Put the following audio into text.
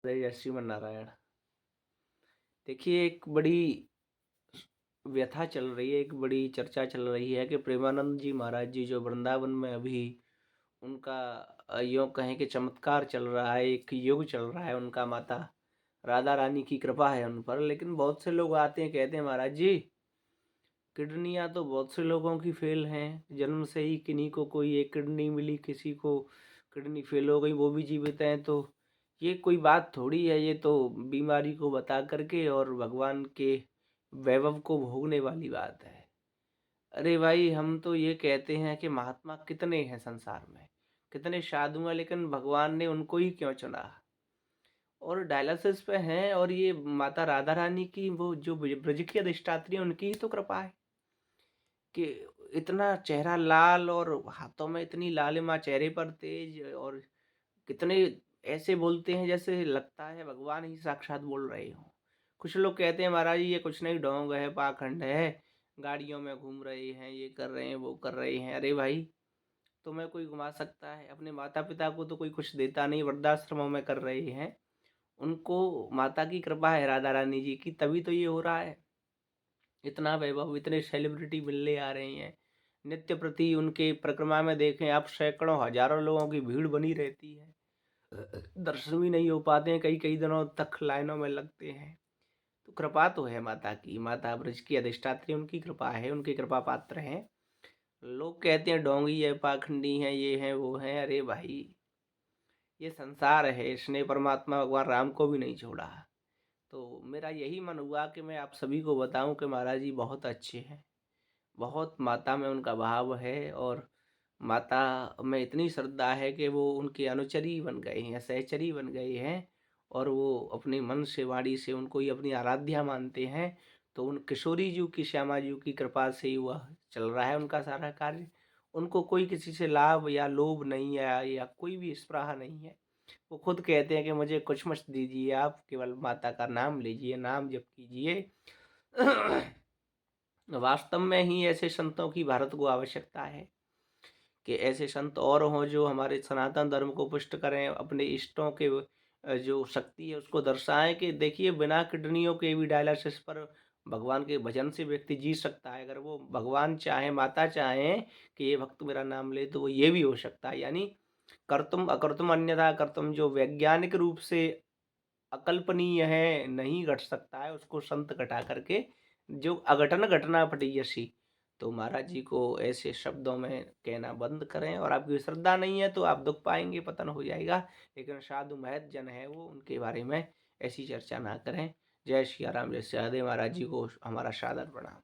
जय श्रीमन नारायण। देखिए, एक बड़ी व्यथा चल रही है, एक बड़ी चर्चा चल रही है कि प्रेमानंद जी महाराज जी जो वृंदावन में अभी उनका यूँ कहें कि चमत्कार चल रहा है, एक युग चल रहा है, उनका माता राधा रानी की कृपा है उन पर। लेकिन बहुत से लोग आते हैं, कहते हैं महाराज जी किडनियाँ तो बहुत से लोगों की फेल हैं, जन्म से ही किन्हीं को कोई एक किडनी मिली, किसी को किडनी फेल हो गई, वो भी जीवित हैं। तो ये कोई बात थोड़ी है, ये तो बीमारी को बता करके और भगवान के वैभव को भोगने वाली बात है। अरे भाई, हम तो ये कहते हैं कि महात्मा कितने हैं संसार में, कितने साधु हैं, लेकिन भगवान ने उनको ही क्यों चुना। और डायलिसिस पे हैं, और ये माता राधा रानी की वो जो ब्रज की अधिष्ठात्री है, उनकी ही तो कृपा है कि इतना चेहरा लाल और हाथों में इतनी लालिमा, चेहरे पर तेज, और कितने ऐसे बोलते हैं जैसे लगता है भगवान ही साक्षात बोल रहे हो। कुछ लोग कहते हैं महाराज ये कुछ नहीं, ढोंग है, पाखंड है, गाड़ियों में घूम रहे हैं, ये कर रहे हैं, वो कर रहे हैं। अरे भाई, तुम्हें कोई घुमा सकता है? अपने माता पिता को तो कोई कुछ देता नहीं, वृद्धाश्रमों में कर रहे हैं। उनको माता की कृपा है, राधा रानी जी की, तभी तो ये हो रहा है। इतना वैभव, इतने सेलिब्रिटी मिलने आ रहे हैं नित्य प्रति। उनके परिक्रमा में देखें आप, सैकड़ों हजारों लोगों की भीड़ बनी रहती है। दर्शन भी नहीं हो पाते हैं, कई कई दिनों तक लाइनों में लगते हैं। तो कृपा तो है माता की, माता ब्रज की अधिष्ठात्री, उनकी कृपा है, उनके कृपा पात्र हैं। लोग कहते हैं डोंगी है, पाखंडी है, ये है, वो है। अरे भाई, ये संसार है, इसने परमात्मा भगवान राम को भी नहीं छोड़ा। तो मेरा यही मन हुआ कि मैं आप सभी को बताऊं कि महाराज जी बहुत अच्छे हैं, बहुत माता में उनका भाव है, और माता में इतनी श्रद्धा है कि वो उनके अनुचरी बन गए हैं, सहचरी बन गए हैं, और वो अपने मन से, वाणी से उनको ही अपनी आराध्या मानते हैं। तो उन किशोरी जी की, श्यामा जी की कृपा से ही वह चल रहा है उनका सारा कार्य। उनको कोई किसी से लाभ या लोभ नहीं है, या कोई भी स्पृहा नहीं है। वो खुद कहते हैं कि मुझे कुछ मत दीजिए, आप केवल माता का नाम लीजिए, नाम जप कीजिए। वास्तव में ही ऐसे संतों की भारत को आवश्यकता है कि ऐसे संत और हों जो हमारे सनातन धर्म को पुष्ट करें, अपने इष्टों के जो शक्ति है उसको दर्शाएं कि देखिए बिना किडनियों के भी डायलिसिस पर भगवान के भजन से व्यक्ति जी सकता है। अगर वो भगवान चाहे, माता चाहें कि ये भक्त मेरा नाम ले, तो वो ये भी हो सकता है। यानी कर्तुम अकर्तुम अन्यथा कर्तुम, जो वैज्ञानिक रूप से अकल्पनीय है, नहीं घट सकता है, उसको संत घटा करके जो अघटन घटना पटीयसी। तो महाराज जी को ऐसे शब्दों में कहना बंद करें, और आपकी श्रद्धा नहीं है तो आप दुख पाएंगे, पतन हो जाएगा। लेकिन साधु महत जन है वो, उनके बारे में ऐसी चर्चा ना करें। जय श्री राम, जय श्री राधे। महाराज जी को हमारा सादर प्रणाम।